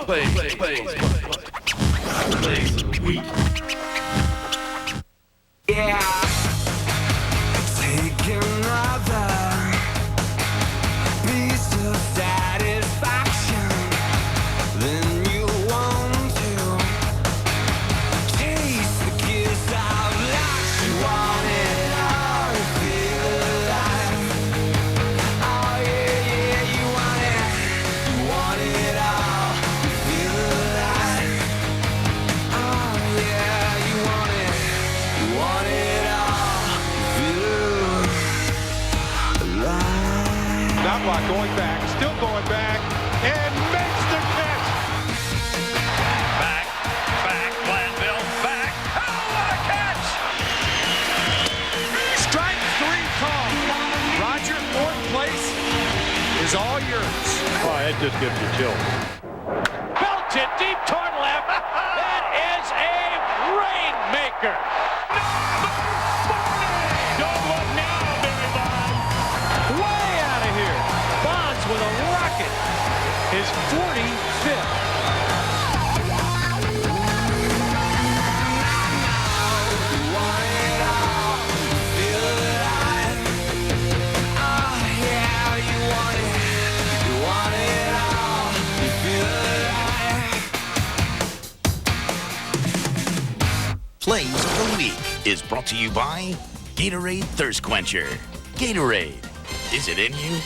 Plays of the week. Yeah, take another piece of satisfaction. Then you want to taste the kiss of life. You want it all to feel alive. Oh yeah, yeah, you want it all to feel alive. Oh yeah, you want it all to feel alive. Knobloch going back, still going back, and makes the catch. Back, Glanville, back. Oh, what a catch! Strike three call. Roger, fourth place is all yours. Oh, it just gives you chills. Belted deep toward left. That is a rainmaker. Don't look now, Barry Bonds. Way out of here. Bonds with a rocket. His 45th. Plays of the Week is brought to you by Gatorade Thirst Quencher. Gatorade, is it in you?